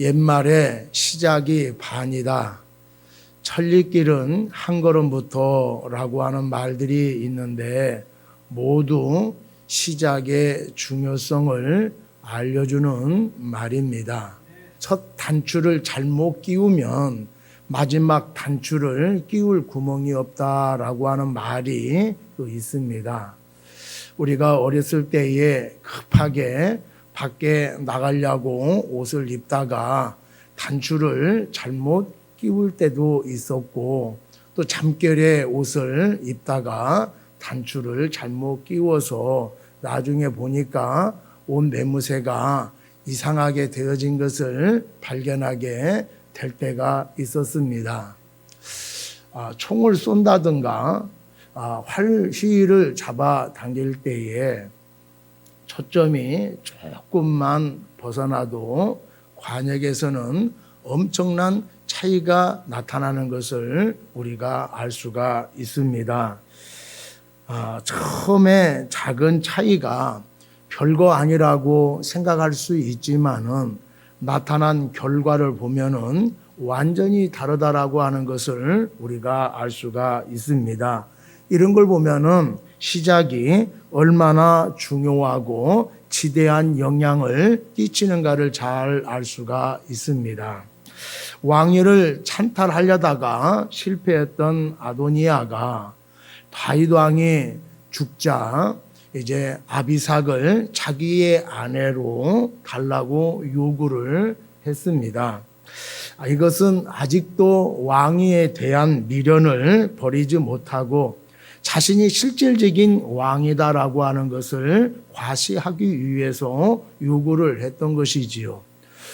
옛말에 시작이 반이다. 천리길은 한 걸음부터라고 하는 말들이 있는데 모두 시작의 중요성을 알려주는 말입니다. 첫 단추를 잘못 끼우면 마지막 단추를 끼울 구멍이 없다라고 하는 말이 또 있습니다. 우리가 어렸을 때에 급하게 밖에 나가려고 옷을 입다가 단추를 잘못 끼울 때도 있었고, 또 잠결에 옷을 입다가 단추를 잘못 끼워서 나중에 보니까 옷 매무새가 이상하게 되어진 것을 발견하게 될 때가 있었습니다. 총을 쏜다든가 활휘를 잡아 당길 때에 초점이 조금만 벗어나도 관역에서는 엄청난 차이가 나타나는 것을 우리가 알 수가 있습니다. 처음에 작은 차이가 별거 아니라고 생각할 수 있지만은 나타난 결과를 보면은 완전히 다르다라고 하는 것을 우리가 알 수가 있습니다. 이런 걸 보면은 시작이 얼마나 중요하고 지대한 영향을 끼치는가를 잘 알 수가 있습니다. 왕위를 찬탈하려다가 실패했던 아도니아가 다윗 왕이 죽자 이제 아비삭을 자기의 아내로 달라고 요구를 했습니다. 이것은 아직도 왕위에 대한 미련을 버리지 못하고 자신이 실질적인 왕이다라고 하는 것을 과시하기 위해서 요구를 했던 것이지요.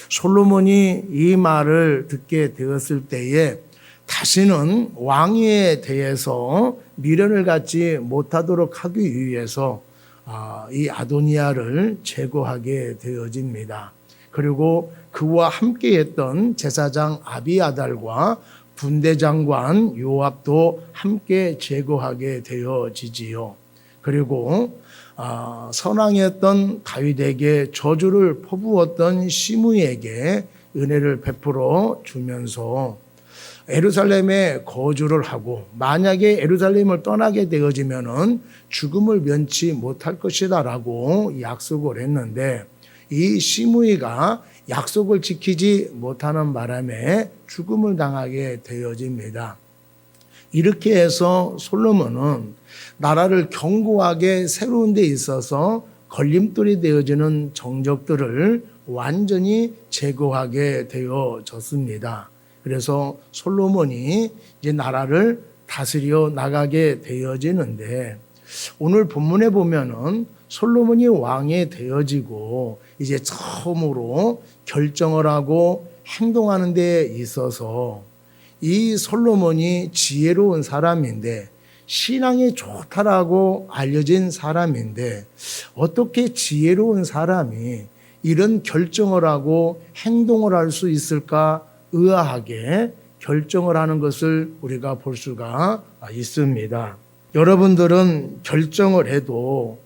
솔로몬이 이 말을 듣게 되었을 때에 다시는 왕위에 대해서 미련을 갖지 못하도록 하기 위해서 이 아도니아를 제거하게 되어집니다. 그리고 그와 함께했던 제사장 아비아달과 군대장관 요압도 함께 제거하게 되어지지요. 그리고 선왕이었던 다윗에게 저주를 퍼부었던 시므이에게 은혜를 베풀어 주면서 예루살렘에 거주를 하고 만약에 예루살렘을 떠나게 되어지면은 죽음을 면치 못할 것이다라고 약속을 했는데 이 시므이가 약속을 지키지 못하는 바람에 죽음을 당하게 되어집니다. 이렇게 해서 솔로몬은 나라를 견고하게 세우는 데 있어서 걸림돌이 되어지는 정적들을 완전히 제거하게 되어졌습니다. 그래서 솔로몬이 이제 나라를 다스려 나가게 되어지는데 오늘 본문에 보면은 솔로몬이 왕이 되어지고 이제 처음으로 결정을 하고 행동하는 데 있어서 이 솔로몬이 지혜로운 사람인데 신앙이 좋다라고 알려진 사람인데 어떻게 지혜로운 사람이 이런 결정을 하고 행동을 할 수 있을까 의아하게 결정을 하는 것을 우리가 볼 수가 있습니다. 여러분들은 결정을 해도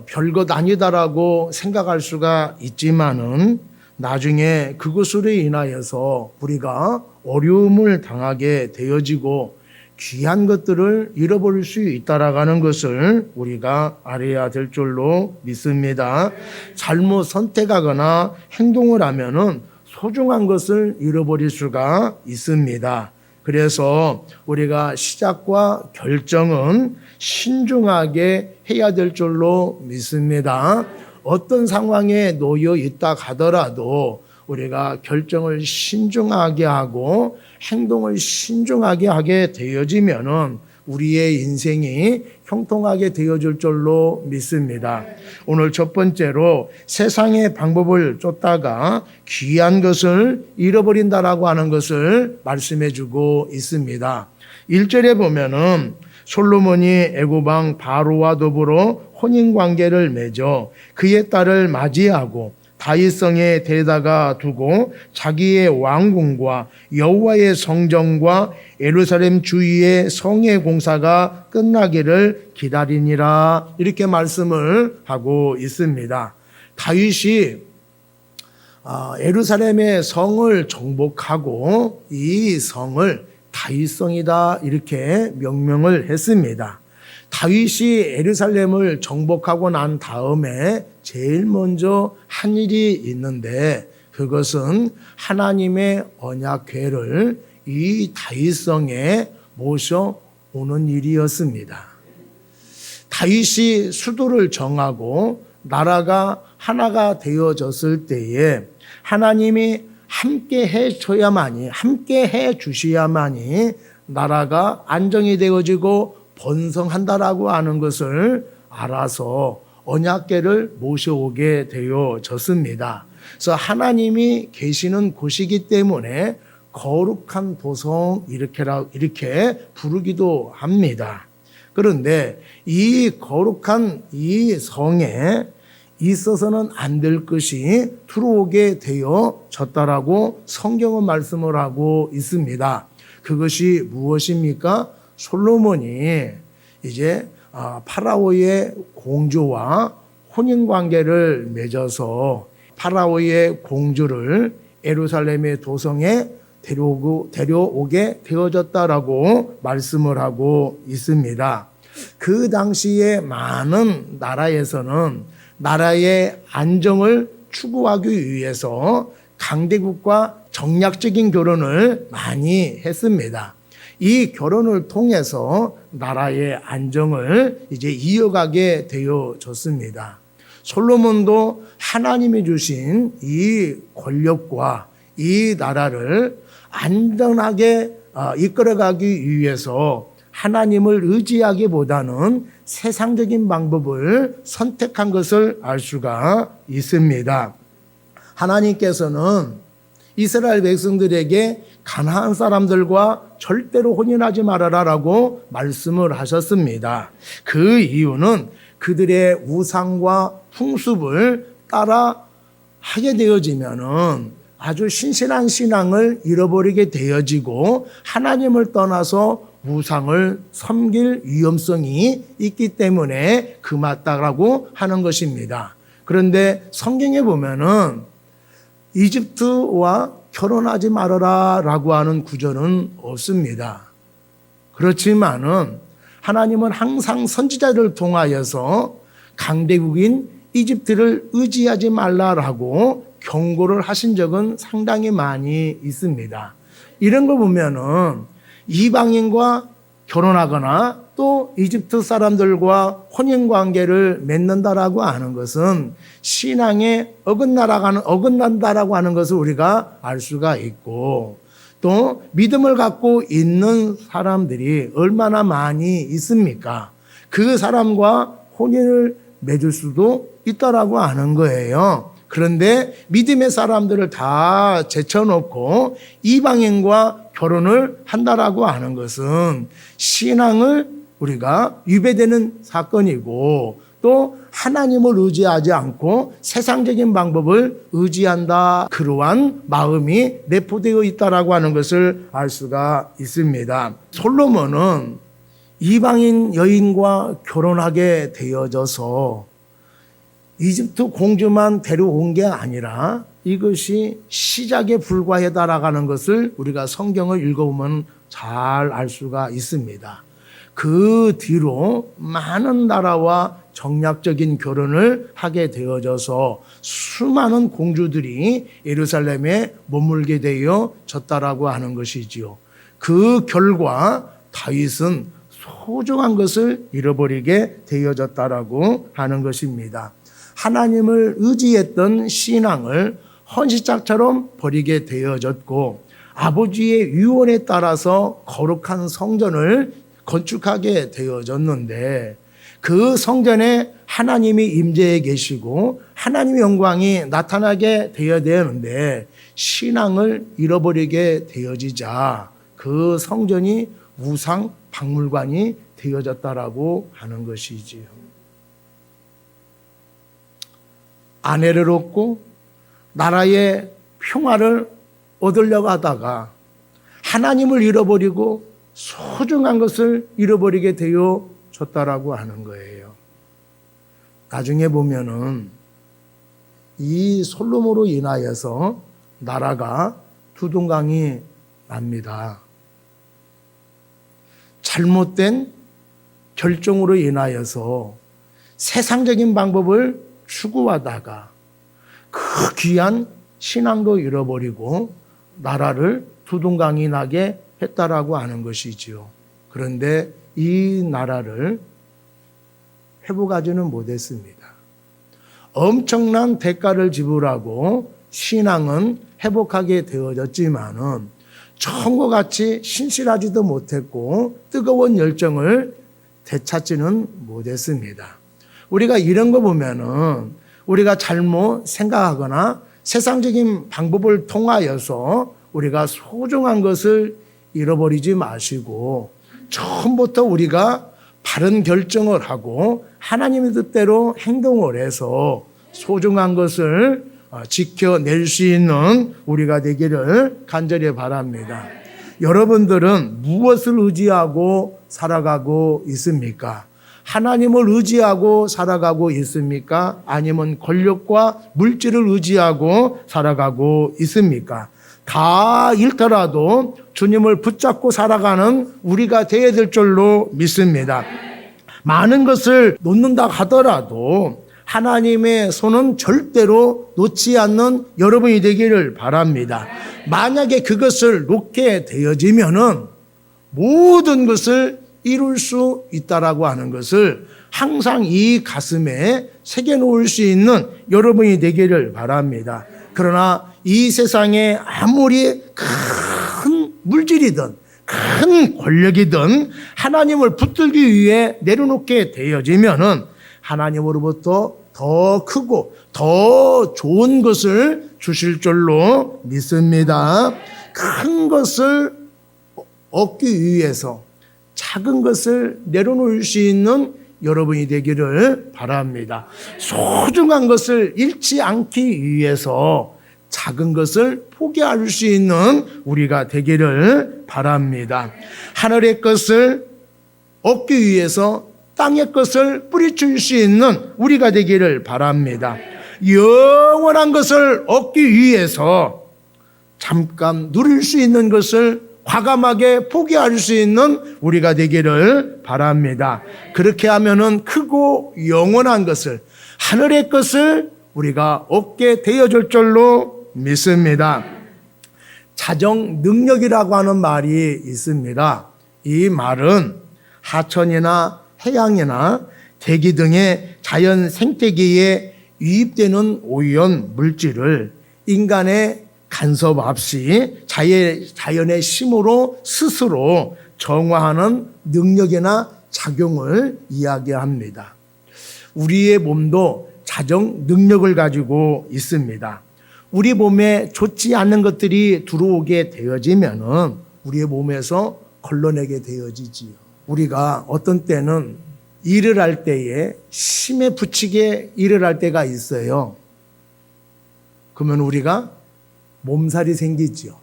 별것 아니다라고 생각할 수가 있지만은 나중에 그것으로 인하여서 우리가 어려움을 당하게 되어지고 귀한 것들을 잃어버릴 수 있다라는 것을 우리가 알아야 될 줄로 믿습니다. 잘못 선택하거나 행동을 하면은 소중한 것을 잃어버릴 수가 있습니다. 그래서 우리가 시작과 결정은 신중하게 해야 될 줄로 믿습니다. 어떤 상황에 놓여 있다 하더라도 우리가 결정을 신중하게 하고 행동을 신중하게 하게 되어지면은 우리의 인생이 형통하게 되어질 줄로 믿습니다. 오늘 첫 번째로 세상의 방법을 쫓다가 귀한 것을 잃어버린다라고 하는 것을 말씀해 주고 있습니다. 1절에 보면은 솔로몬이 애굽 왕 바로와 더불어 혼인관계를 맺어 그의 딸을 맞이하고 다윗성에 데려다가 두고 자기의 왕궁과 여호와의 성전과 예루살렘 주위의 성의 공사가 끝나기를 기다리니라 이렇게 말씀을 하고 있습니다. 다윗이 예루살렘의 성을 정복하고 이 성을 다윗성이다 이렇게 명명을 했습니다. 다윗이 예루살렘을 정복하고 난 다음에 제일 먼저 한 일이 있는데 그것은 하나님의 언약궤를 이 다윗성에 모셔오는 일이었습니다. 다윗이 수도를 정하고 나라가 하나가 되어졌을 때에 하나님이 함께 해 주셔야만이 나라가 안정이 되어지고 번성한다라고 하는 것을 알아서 언약궤를 모셔오게 되어졌습니다. 그래서 하나님이 계시는 곳이기 때문에 거룩한 도성 이렇게 부르기도 합니다. 그런데 이 거룩한 이 성에 있어서는 안 될 것이 들어오게 되어졌다라고 성경은 말씀을 하고 있습니다. 그것이 무엇입니까? 솔로몬이 이제 파라오의 공주와 혼인 관계를 맺어서 파라오의 공주를 예루살렘의 도성에 데려오게 되어졌다라고 말씀을 하고 있습니다. 그 당시에 많은 나라에서는 나라의 안정을 추구하기 위해서 강대국과 정략적인 결혼을 많이 했습니다. 이 결혼을 통해서 나라의 안정을 이제 이어가게 되어졌습니다. 솔로몬도 하나님이 주신 이 권력과 이 나라를 안전하게 이끌어가기 위해서 하나님을 의지하기보다는 세상적인 방법을 선택한 것을 알 수가 있습니다. 하나님께서는 이스라엘 백성들에게 가나안 사람들과 절대로 혼인하지 말아라라고 말씀을 하셨습니다. 그 이유는 그들의 우상과 풍습을 따라 하게 되어지면은 아주 신실한 신앙을 잃어버리게 되어지고 하나님을 떠나서 우상을 섬길 위험성이 있기 때문에 금하다라고 하는 것입니다. 그런데 성경에 보면은 이집트와 결혼하지 말아라라고 하는 구절은 없습니다. 그렇지만은 하나님은 항상 선지자를 통하여서 강대국인 이집트를 의지하지 말라라고 경고를 하신 적은 상당히 많이 있습니다. 이런 걸 보면은 이방인과 결혼하거나 또 이집트 사람들과 혼인 관계를 맺는다라고 하는 것은 신앙에 어긋난다라고 하는 것을 우리가 알 수가 있고 또 믿음을 갖고 있는 사람들이 얼마나 많이 있습니까? 그 사람과 혼인을 맺을 수도 있다라고 하는 거예요. 그런데 믿음의 사람들을 다 제쳐놓고 이방인과 결혼을 한다라고 하는 것은 신앙을 우리가 위배되는 사건이고 또 하나님을 의지하지 않고 세상적인 방법을 의지한다. 그러한 마음이 내포되어 있다라고 하는 것을 알 수가 있습니다. 솔로몬은 이방인 여인과 결혼하게 되어져서 이집트 공주만 데려온 게 아니라 이것이 시작에 불과하다라는 것을 우리가 성경을 읽어보면 잘 알 수가 있습니다. 그 뒤로 많은 나라와 정략적인 결혼을 하게 되어져서 수많은 공주들이 예루살렘에 머물게 되어졌다라고 하는 것이지요. 그 결과 다윗은 소중한 것을 잃어버리게 되어졌다라고 하는 것입니다. 하나님을 의지했던 신앙을 헌시짝처럼 버리게 되어졌고 아버지의 유언에 따라서 거룩한 성전을 건축하게 되어졌는데 그 성전에 하나님이 임재해 계시고 하나님의 영광이 나타나게 되어야 되는데 신앙을 잃어버리게 되어지자 그 성전이 우상 박물관이 되어졌다라고 하는 것이지요. 아내를 얻고 나라의 평화를 얻으려고 하다가 하나님을 잃어버리고 소중한 것을 잃어버리게 되어졌다라고 하는 거예요. 나중에 보면은 이 솔로몬으로 인하여서 나라가 두동강이 납니다. 잘못된 결정으로 인하여서 세상적인 방법을 추구하다가 그 귀한 신앙도 잃어버리고 나라를 두동강이 나게 했다라고 하는 것이지요. 그런데 이 나라를 회복하지는 못했습니다. 엄청난 대가를 지불하고 신앙은 회복하게 되어졌지만은 처음과 같이 신실하지도 못했고 뜨거운 열정을 되찾지는 못했습니다. 우리가 이런 거 보면은 우리가 잘못 생각하거나 세상적인 방법을 통하여서 우리가 소중한 것을 잃어버리지 마시고 처음부터 우리가 바른 결정을 하고 하나님의 뜻대로 행동을 해서 소중한 것을 지켜낼 수 있는 우리가 되기를 간절히 바랍니다. 여러분들은 무엇을 의지하고 살아가고 있습니까? 하나님을 의지하고 살아가고 있습니까? 아니면 권력과 물질을 의지하고 살아가고 있습니까? 다 잃더라도 주님을 붙잡고 살아가는 우리가 되어야 될 줄로 믿습니다. 많은 것을 놓는다 하더라도 하나님의 손은 절대로 놓지 않는 여러분이 되기를 바랍니다. 만약에 그것을 놓게 되어지면은 모든 것을 이룰 수 있다라고 하는 것을 항상 이 가슴에 새겨놓을 수 있는 여러분이 되기를 바랍니다. 그러나 이 세상에 아무리 큰 물질이든 큰 권력이든 하나님을 붙들기 위해 내려놓게 되어지면은 하나님으로부터 더 크고 더 좋은 것을 주실 줄로 믿습니다. 큰 것을 얻기 위해서 작은 것을 내려놓을 수 있는 여러분이 되기를 바랍니다. 소중한 것을 잃지 않기 위해서 작은 것을 포기할 수 있는 우리가 되기를 바랍니다. 하늘의 것을 얻기 위해서 땅의 것을 뿌리칠 수 있는 우리가 되기를 바랍니다. 영원한 것을 얻기 위해서 잠깐 누릴 수 있는 것을 과감하게 포기할 수 있는 우리가 되기를 바랍니다. 그렇게 하면은 크고 영원한 것을, 하늘의 것을 우리가 얻게 되어줄 줄로 믿습니다. 자정 능력이라고 하는 말이 있습니다. 이 말은 하천이나 해양이나 대기 등의 자연 생태계에 유입되는 오염 물질을 인간의 간섭 없이 자연의 힘으로 스스로 정화하는 능력이나 작용을 이야기합니다. 우리의 몸도 자정 능력을 가지고 있습니다. 우리 몸에 좋지 않은 것들이 들어오게 되어지면은 우리의 몸에서 걸러내게 되어지지요. 우리가 어떤 때는 일을 할 때에 힘에 부치게 일을 할 때가 있어요. 그러면 우리가 몸살이 생기지요.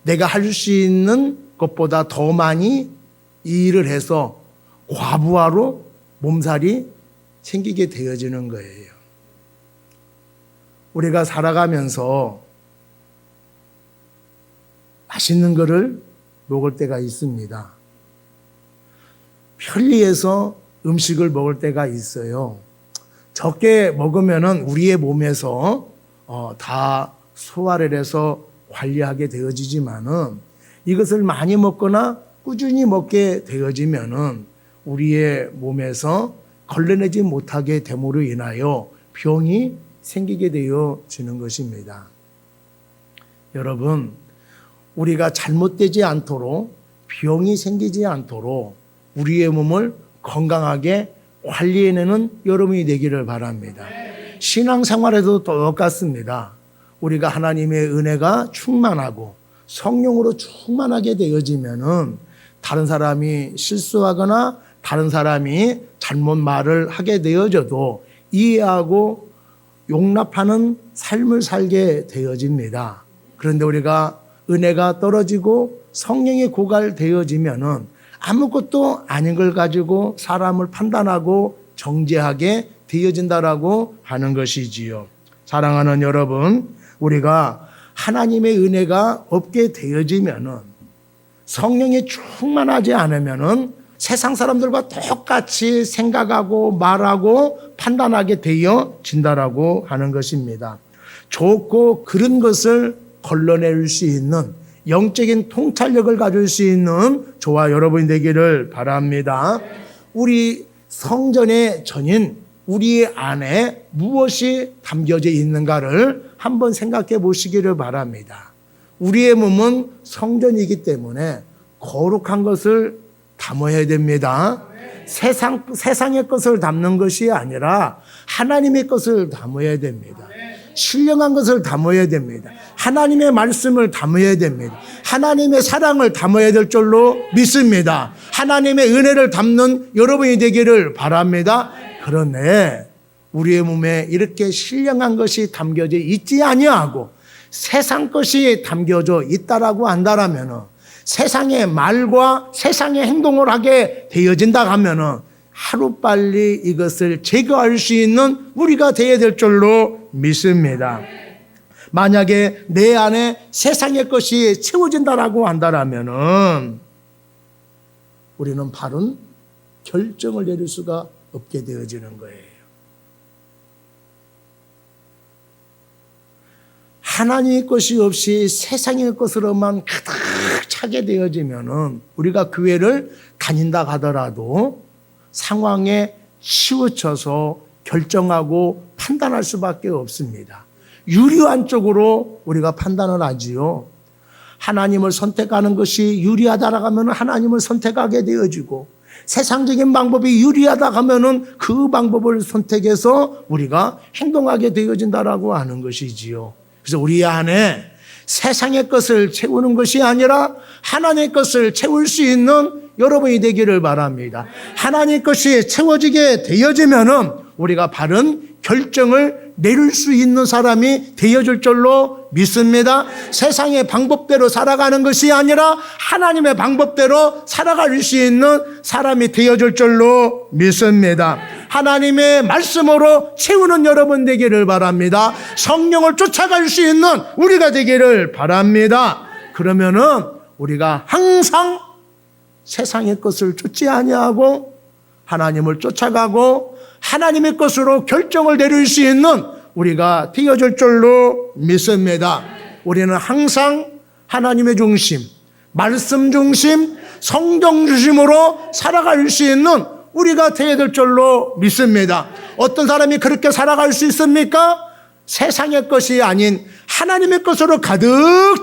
내가 할 수 있는 것보다 더 많이 일을 해서 과부하로 몸살이 생기게 되어지는 거예요. 우리가 살아가면서 맛있는 거를 먹을 때가 있습니다. 편리해서 음식을 먹을 때가 있어요. 적게 먹으면은 우리의 몸에서 다 소화를 해서 관리하게 되어지지만은 이것을 많이 먹거나 꾸준히 먹게 되어지면은 우리의 몸에서 걸러내지 못하게 됨으로 인하여 병이 생기게 되어지는 것입니다. 여러분, 우리가 잘못되지 않도록 병이 생기지 않도록 우리의 몸을 건강하게 관리해내는 여러분이 되기를 바랍니다. 신앙생활에도 똑같습니다. 우리가 하나님의 은혜가 충만하고 성령으로 충만하게 되어지면은 다른 사람이 실수하거나 다른 사람이 잘못 말을 하게 되어져도 이해하고 용납하는 삶을 살게 되어집니다. 그런데 우리가 은혜가 떨어지고 성령이 고갈되어지면은 아무것도 아닌 걸 가지고 사람을 판단하고 정죄하게 되어진다라고 하는 것이지요. 사랑하는 여러분, 우리가 하나님의 은혜가 없게 되어지면은, 성령이 충만하지 않으면은 세상 사람들과 똑같이 생각하고 말하고 판단하게 되어진다라고 하는 것입니다. 좋고 그런 것을 걸러낼 수 있는 영적인 통찰력을 가질 수 있는 저와 여러분이 되기를 바랍니다. 우리 성전의 전인 우리 안에 무엇이 담겨져 있는가를 한번 생각해 보시기를 바랍니다. 우리의 몸은 성전이기 때문에 거룩한 것을 담아야 됩니다. 세상의 것을 담는 것이 아니라 하나님의 것을 담아야 됩니다. 신령한 것을 담아야 됩니다. 하나님의 말씀을 담아야 됩니다. 하나님의 사랑을 담아야 될 줄로 믿습니다. 하나님의 은혜를 담는 여러분이 되기를 바랍니다. 그런데 우리의 몸에 이렇게 신령한 것이 담겨져 있지 아니하고 세상 것이 담겨져 있다라고 한다라면, 세상의 말과 세상의 행동을 하게 되어진다 하면은 하루빨리 이것을 제거할 수 있는 우리가 되어야 될 줄로 믿습니다. 만약에 내 안에 세상의 것이 채워진다라고 한다라면은 우리는 바른 결정을 내릴 수가 없게 되어지는 거예요. 하나님의 것이 없이 세상의 것으로만 가득 차게 되어지면은 우리가 교회를 다닌다 하더라도 상황에 치우쳐서 결정하고 판단할 수밖에 없습니다. 유리한 쪽으로 우리가 판단을 하지요. 하나님을 선택하는 것이 유리하다라고 하면 하나님을 선택하게 되어지고, 세상적인 방법이 유리하다 하면은 그 방법을 선택해서 우리가 행동하게 되어진다라고 하는 것이지요. 그래서 우리 안에 세상의 것을 채우는 것이 아니라 하나님의 것을 채울 수 있는 여러분이 되기를 바랍니다. 하나님의 것이 채워지게 되어지면은 우리가 바른 결정을 내릴 수 있는 사람이 되어질 줄로 믿습니다. 세상의 방법대로 살아가는 것이 아니라 하나님의 방법대로 살아갈 수 있는 사람이 되어질 줄로 믿습니다. 하나님의 말씀으로 채우는 여러분 되기를 바랍니다. 성령을 쫓아갈 수 있는 우리가 되기를 바랍니다. 그러면은 우리가 항상 세상의 것을 쫓지 아니하고 하나님을 쫓아가고 하나님의 것으로 결정을 내릴 수 있는 우리가 되어질 줄로 믿습니다. 우리는 항상 하나님의 중심, 말씀 중심, 성경 중심으로 살아갈 수 있는 우리가 되어야 될 줄로 믿습니다. 어떤 사람이 그렇게 살아갈 수 있습니까? 세상의 것이 아닌 하나님의 것으로 가득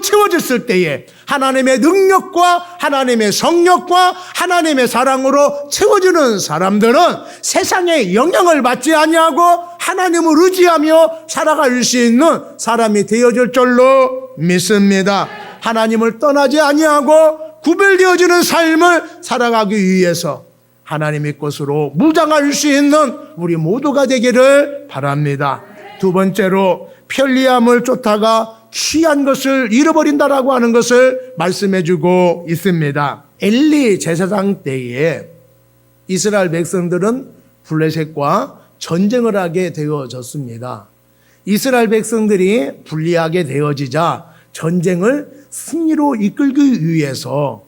채워졌을 때에 하나님의 능력과 하나님의 성령과 하나님의 사랑으로 채워지는 사람들은 세상의 영향을 받지 아니하고 하나님을 의지하며 살아갈 수 있는 사람이 되어질 줄로 믿습니다. 하나님을 떠나지 아니하고 구별되어지는 삶을 살아가기 위해서 하나님의 것으로 무장할 수 있는 우리 모두가 되기를 바랍니다. 두 번째로 편리함을 쫓다가 귀한 것을 잃어버린다라고 하는 것을 말씀해 주고 있습니다. 엘리 제사장 때에 이스라엘 백성들은 블레셋과 전쟁을 하게 되어졌습니다. 이스라엘 백성들이 불리하게 되어지자 전쟁을 승리로 이끌기 위해서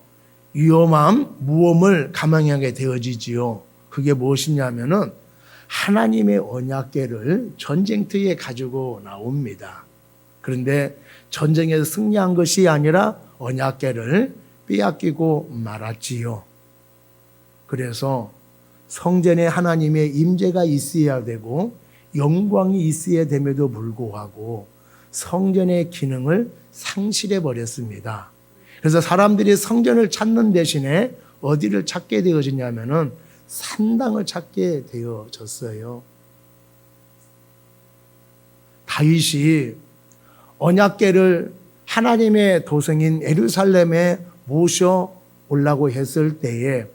위험함, 무험을 감행하게 되어지지요. 그게 무엇이냐면은 하나님의 언약궤를 전쟁터에 가지고 나옵니다. 그런데 전쟁에서 승리한 것이 아니라 언약궤를 빼앗기고 말았지요. 그래서 성전에 하나님의 임재가 있어야 되고 영광이 있어야 됨에도 불구하고 성전의 기능을 상실해 버렸습니다. 그래서 사람들이 성전을 찾는 대신에 어디를 찾게 되어지냐면은 산당을 찾게 되어졌어요. 다윗이 언약궤를 하나님의 도성인 예루살렘에 모셔 오려고 했을 때에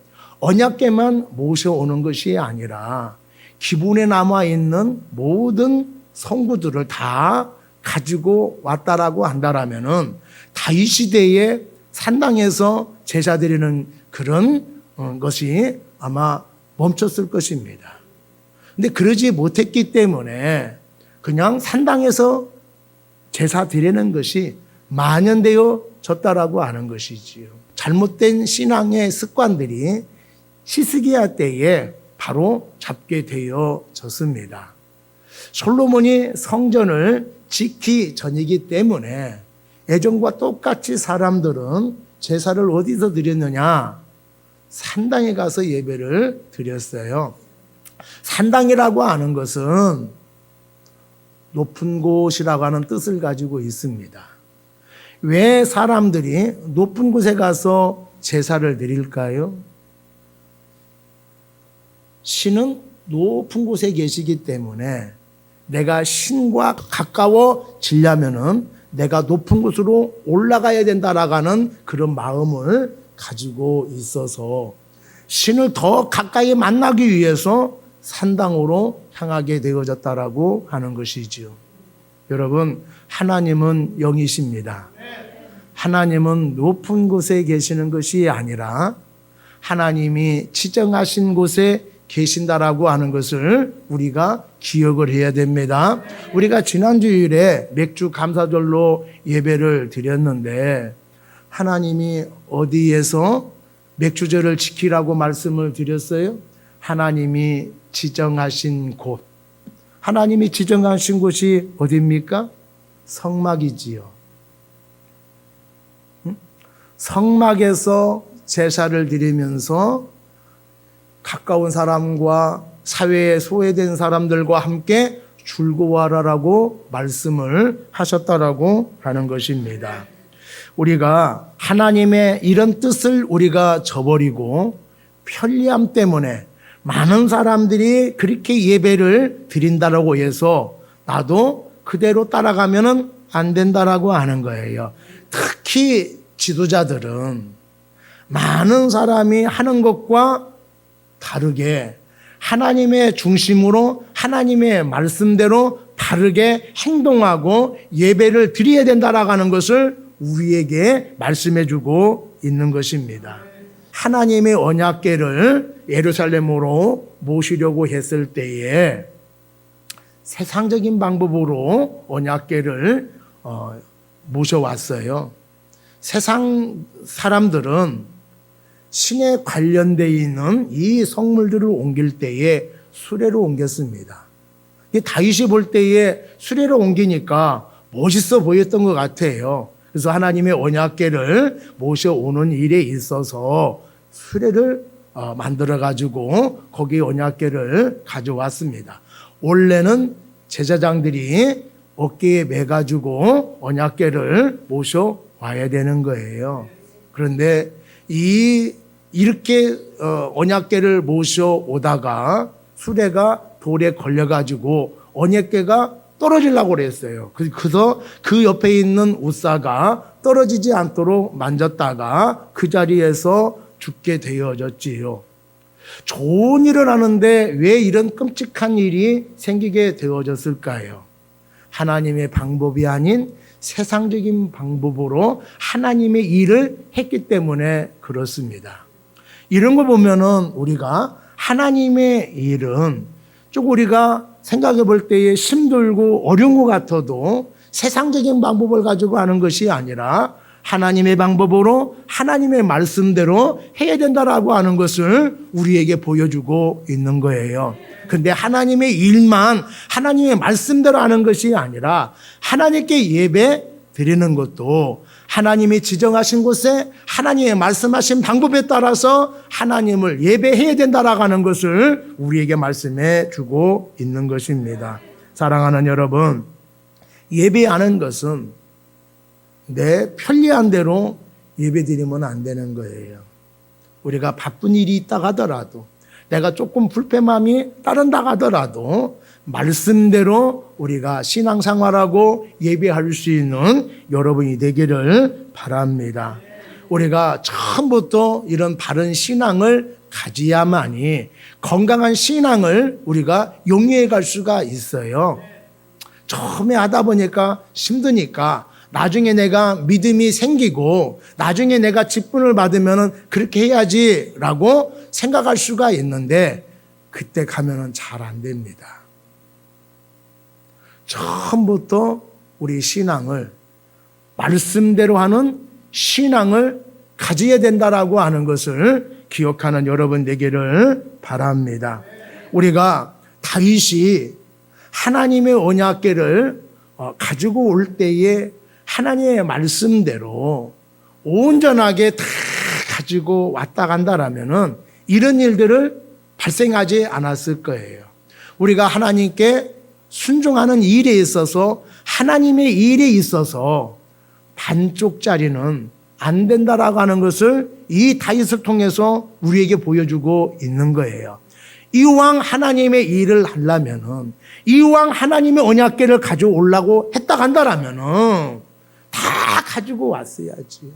언약궤만 모셔오는 것이 아니라 기본에 남아있는 모든 성구들을 다 가지고 왔다라고 한다라면은 다윗 시대에 산당에서 제사 드리는 그런 것이 아마 멈췄을 것입니다. 근데 그러지 못했기 때문에 그냥 산당에서 제사 드리는 것이 만연되어졌다라고 하는 것이지요. 잘못된 신앙의 습관들이 히스기야 때에 바로 잡게 되어졌습니다. 솔로몬이 성전을 짓기 전이기 때문에 예전과 똑같이 사람들은 제사를 어디서 드렸느냐? 산당에 가서 예배를 드렸어요. 산당이라고 하는 것은 높은 곳이라고 하는 뜻을 가지고 있습니다. 왜 사람들이 높은 곳에 가서 제사를 드릴까요? 신은 높은 곳에 계시기 때문에 내가 신과 가까워지려면은 내가 높은 곳으로 올라가야 된다라는 그런 마음을 가지고 있어서 신을 더 가까이 만나기 위해서 산당으로 향하게 되어졌다라고 하는 것이지요. 여러분, 하나님은 영이십니다. 하나님은 높은 곳에 계시는 것이 아니라 하나님이 지정하신 곳에 계신다라고 하는 것을 우리가 기억을 해야 됩니다. 우리가 지난주일에 맥주 감사절로 예배를 드렸는데 하나님이 어디에서 맥주절을 지키라고 말씀을 드렸어요? 하나님이 지정하신 곳. 하나님이 지정하신 곳이 어디입니까? 성막이지요. 성막에서 제사를 드리면서 가까운 사람과 사회에 소외된 사람들과 함께 즐거워하라라고 말씀을 하셨다라고 하는 것입니다. 우리가 하나님의 이런 뜻을 우리가 저버리고 편리함 때문에 많은 사람들이 그렇게 예배를 드린다라고 해서 나도 그대로 따라가면은 안 된다라고 하는 거예요. 특히 지도자들은 많은 사람이 하는 것과 다르게 하나님의 중심으로 하나님의 말씀대로 다르게 행동하고 예배를 드려야 된다라고 하는 것을 우리에게 말씀해 주고 있는 것입니다. 하나님의 언약궤를 예루살렘으로 모시려고 했을 때에 세상적인 방법으로 언약궤를 모셔왔어요. 세상 사람들은 신에 관련되어 있는 이 성물들을 옮길 때에 수레로 옮겼습니다. 다윗이 볼 때에 수레로 옮기니까 멋있어 보였던 것 같아요. 그래서 하나님의 언약궤를 모셔오는 일에 있어서 수레를 만들어가지고 거기에 언약궤를 가져왔습니다. 원래는 제사장들이 어깨에 매가지고 언약궤를 모셔와야 되는 거예요. 그런데 이렇게 언약궤를 모셔오다가 수레가 돌에 걸려가지고 언약궤가 떨어지려고 그랬어요. 그래서 그 옆에 있는 우사가 떨어지지 않도록 만졌다가 그 자리에서 죽게 되어졌지요. 좋은 일을 하는데 왜 이런 끔찍한 일이 생기게 되어졌을까요? 하나님의 방법이 아닌 세상적인 방법으로 하나님의 일을 했기 때문에 그렇습니다. 이런 걸 보면은 우리가 하나님의 일은 좀 우리가 생각해 볼 때에 힘들고 어려운 것 같아도 세상적인 방법을 가지고 하는 것이 아니라 하나님의 방법으로 하나님의 말씀대로 해야 된다라고 하는 것을 우리에게 보여주고 있는 거예요. 근데 하나님의 일만 하나님의 말씀대로 하는 것이 아니라 하나님께 예배 드리는 것도 하나님이 지정하신 곳에 하나님의 말씀하신 방법에 따라서 하나님을 예배해야 된다라고 하는 것을 우리에게 말씀해 주고 있는 것입니다. 사랑하는 여러분, 예배하는 것은 내 편리한 대로 예배 드리면 안 되는 거예요. 우리가 바쁜 일이 있다 하더라도 내가 조금 불편함이 따른다 하더라도 말씀대로 우리가 신앙생활하고 예배할 수 있는 여러분이 되기를 바랍니다. 우리가 처음부터 이런 바른 신앙을 가져야만이 건강한 신앙을 우리가 용이해 갈 수가 있어요. 처음에 하다 보니까 힘드니까 나중에 내가 믿음이 생기고 나중에 내가 직분을 받으면 그렇게 해야지라고 생각할 수가 있는데 그때 가면은 잘 안 됩니다. 처음부터 우리 신앙을 말씀대로 하는 신앙을 가져야 된다라고 하는 것을 기억하는 여러분 되기를 바랍니다. 우리가 다윗이 하나님의 언약궤를 가지고 올 때에 하나님의 말씀대로 온전하게 다 가지고 왔다 간다라면은 이런 일들을 발생하지 않았을 거예요. 우리가 하나님께 순종하는 일에 있어서 하나님의 일에 있어서 반쪽짜리는 안 된다라고 하는 것을 이 다윗을 통해서 우리에게 보여주고 있는 거예요. 이왕 하나님의 일을 하려면은 이왕 하나님의 언약궤를 가져오려고 했다 간다라면은 다 가지고 왔어야지.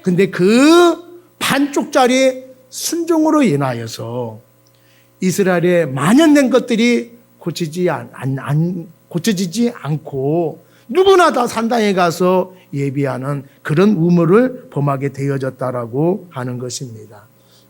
근데 그 반쪽짜리 순종으로 인하여서 이스라엘의 만연된 것들이 고쳐지지 않고 누구나 다 산당에 가서 예비하는 그런 우물을 범하게 되어졌다라고 하는 것입니다.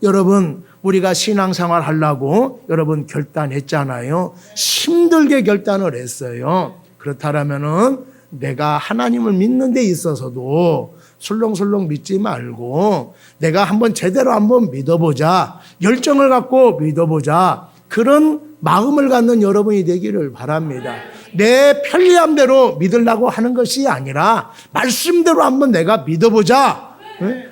여러분, 우리가 신앙생활 하려고 여러분 결단했잖아요. 힘들게 결단을 했어요. 그렇다면은 내가 하나님을 믿는 데 있어서도 술렁술렁 믿지 말고 내가 한번 제대로 한번 믿어보자. 열정을 갖고 믿어보자. 그런 마음을 갖는 여러분이 되기를 바랍니다. 내 편리함대로 믿으려고 하는 것이 아니라 말씀대로 한번 내가 믿어보자.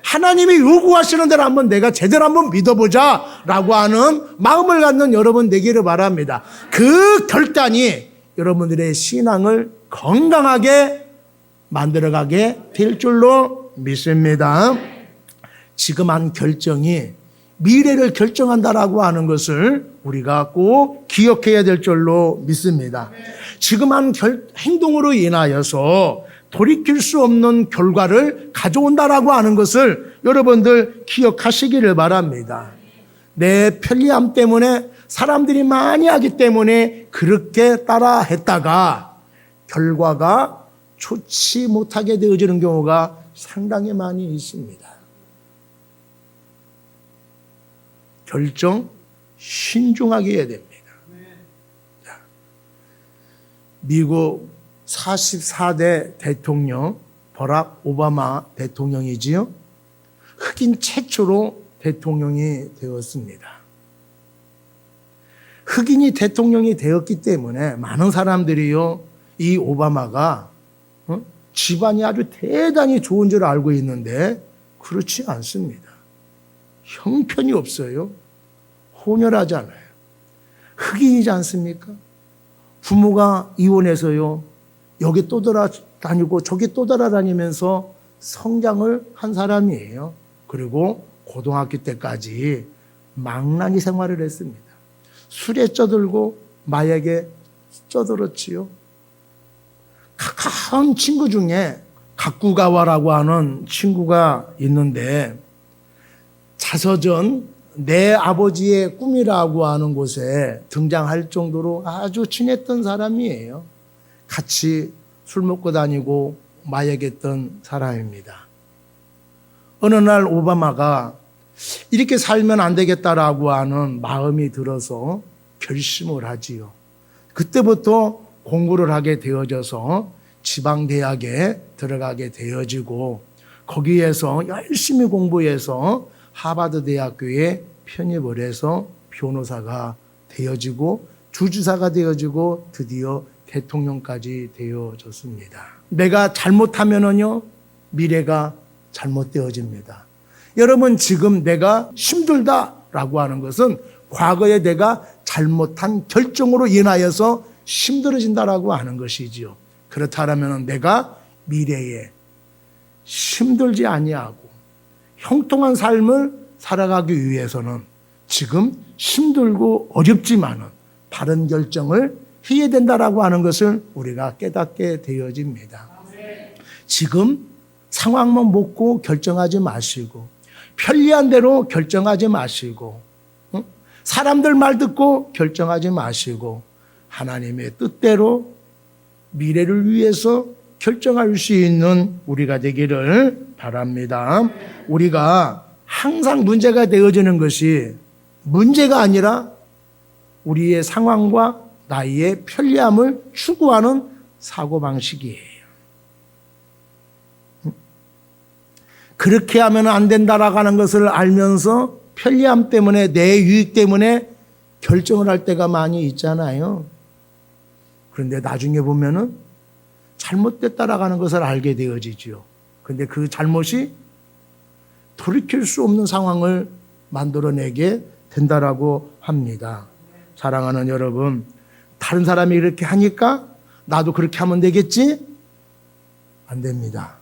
하나님이 요구하시는 대로 한번 내가 제대로 한번 믿어보자 라고 하는 마음을 갖는 여러분 되기를 바랍니다. 그 결단이 여러분들의 신앙을 건강하게 만들어가게 될 줄로 믿습니다. 지금 한 결정이 미래를 결정한다라고 하는 것을 우리가 꼭 기억해야 될 줄로 믿습니다. 지금 한 행동으로 인하여서 돌이킬 수 없는 결과를 가져온다라고 하는 것을 여러분들 기억하시기를 바랍니다. 내 편리함 때문에 사람들이 많이 하기 때문에 그렇게 따라 했다가 결과가 좋지 못하게 되어지는 경우가 상당히 많이 있습니다. 결정 신중하게 해야 됩니다. 미국 44대 대통령 버락 오바마 대통령이지요. 흑인 최초로 대통령이 되었습니다. 흑인이 대통령이 되었기 때문에 많은 사람들이요, 이 오바마가 집안이 아주 대단히 좋은 줄 알고 있는데 그렇지 않습니다. 형편이 없어요. 혼혈하잖아요. 흑인이지 않습니까? 부모가 이혼해서요, 여기 또 돌아다니고 저기 또 돌아다니면서 성장을 한 사람이에요. 그리고 고등학교 때까지 망나니 생활을 했습니다. 술에 쪄들고 마약에 쪄들었지요. 가까운 친구 중에 가쿠가와라고 하는 친구가 있는데 자서전 내 아버지의 꿈이라고 하는 곳에 등장할 정도로 아주 친했던 사람이에요. 같이 술 먹고 다니고 마약했던 사람입니다. 어느 날 오바마가 이렇게 살면 안 되겠다라고 하는 마음이 들어서 결심을 하지요. 그때부터 공부를 하게 되어져서 지방대학에 들어가게 되어지고 거기에서 열심히 공부해서 하버드 대학교에 편입을 해서 변호사가 되어지고 주지사가 되어지고 드디어 대통령까지 되어졌습니다. 내가 잘못하면은요, 미래가 잘못되어집니다. 여러분, 지금 내가 힘들다라고 하는 것은 과거에 내가 잘못한 결정으로 인하여서 힘들어진다라고 하는 것이지요. 그렇다면 내가 미래에 힘들지 아니하고 형통한 삶을 살아가기 위해서는 지금 힘들고 어렵지만은 바른 결정을 해야 된다라고 하는 것을 우리가 깨닫게 되어집니다. 지금 상황만 보고 결정하지 마시고 편리한 대로 결정하지 마시고 사람들 말 듣고 결정하지 마시고 하나님의 뜻대로 미래를 위해서 결정할 수 있는 우리가 되기를 바랍니다. 우리가 항상 문제가 되어지는 것이 문제가 아니라 우리의 상황과 나의 편리함을 추구하는 사고방식이에요. 그렇게 하면 안 된다라고 하는 것을 알면서 편리함 때문에, 내 유익 때문에 결정을 할 때가 많이 있잖아요. 그런데 나중에 보면은 잘못됐다라고 하는 것을 알게 되어지죠. 그런데 그 잘못이 돌이킬 수 없는 상황을 만들어내게 된다라고 합니다. 사랑하는 여러분, 다른 사람이 이렇게 하니까 나도 그렇게 하면 되겠지? 안 됩니다.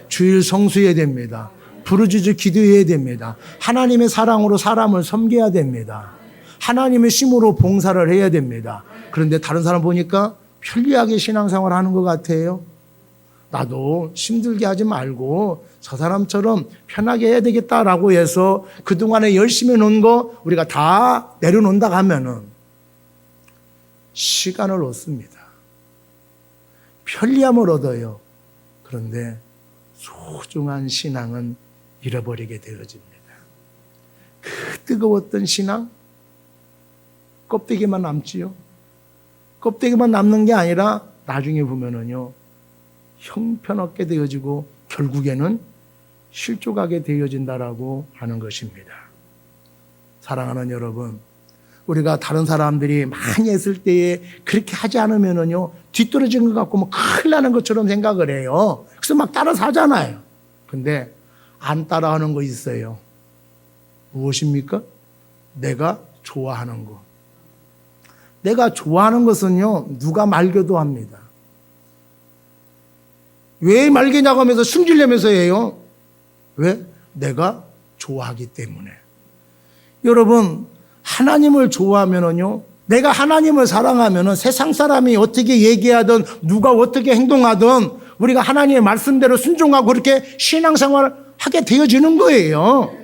주일 성수해야 됩니다. 부르짖어 기도해야 됩니다. 하나님의 사랑으로 사람을 섬겨야 됩니다. 하나님의 심으로 봉사를 해야 됩니다. 그런데 다른 사람 보니까 편리하게 신앙생활 하는 것 같아요. 나도 힘들게 하지 말고 저 사람처럼 편하게 해야 되겠다라고 해서 그동안에 열심히 해놓은 거 우리가 다 내려놓는다 하면은 시간을 얻습니다. 편리함을 얻어요. 그런데 소중한 신앙은 잃어버리게 되어집니다. 그 뜨거웠던 신앙, 껍데기만 남지요. 껍데기만 남는 게 아니라 나중에 보면은요, 형편없게 되어지고 결국에는 실족하게 되어진다라고 하는 것입니다. 사랑하는 여러분, 우리가 다른 사람들이 많이 했을 때에 그렇게 하지 않으면은요, 뒤떨어진 것 같고 뭐 큰일 나는 것처럼 생각을 해요. 그래서 막 따라서 하잖아요. 근데 안 따라하는 거 있어요. 무엇입니까? 내가 좋아하는 거. 내가 좋아하는 것은요, 누가 말겨도 합니다. 왜 말기냐고 하면서 숨기려면서 해요. 왜? 내가 좋아하기 때문에. 여러분, 하나님을 좋아하면은요, 내가 하나님을 사랑하면은 세상 사람이 어떻게 얘기하든 누가 어떻게 행동하든 우리가 하나님의 말씀대로 순종하고 그렇게 신앙생활을 하게 되어지는 거예요.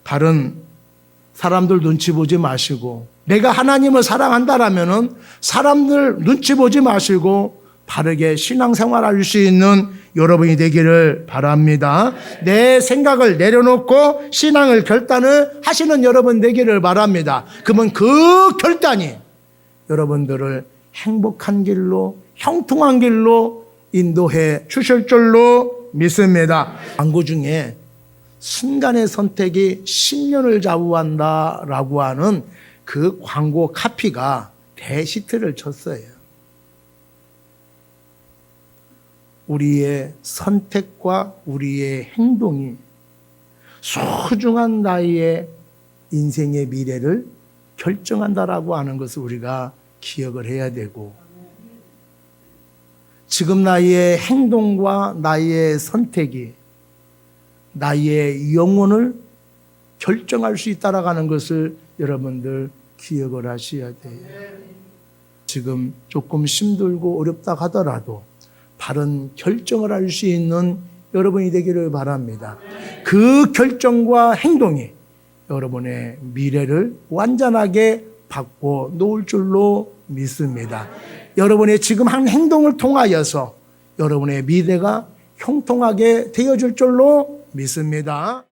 다른 사람들 눈치 보지 마시고, 내가 하나님을 사랑한다라면은 사람들 눈치 보지 마시고 바르게 신앙생활할 수 있는 여러분이 되기를 바랍니다. 내 생각을 내려놓고 신앙을 결단을 하시는 여러분 되기를 바랍니다. 그러면 그 결단이 여러분들을 행복한 길로, 형통한 길로 인도해 주실 줄로 믿습니다. 광고 중에 순간의 선택이 10년을 좌우한다라고 하는 그 광고 카피가 대히트를 쳤어요. 우리의 선택과 우리의 행동이 소중한 나의 인생의 미래를 결정한다라고 하는 것을 우리가 기억을 해야 되고, 지금 나의 행동과 나의 선택이 나의 영혼을 결정할 수 있다라고 하는 것을 여러분들 기억을 하셔야 돼요. 지금 조금 힘들고 어렵다 하더라도 바른 결정을 할 수 있는 여러분이 되기를 바랍니다. 그 결정과 행동이 여러분의 미래를 완전하게 바꿔 놓을 줄로 믿습니다. 여러분의 지금 한 행동을 통하여서 여러분의 미래가 형통하게 되어질 줄로 믿습니다.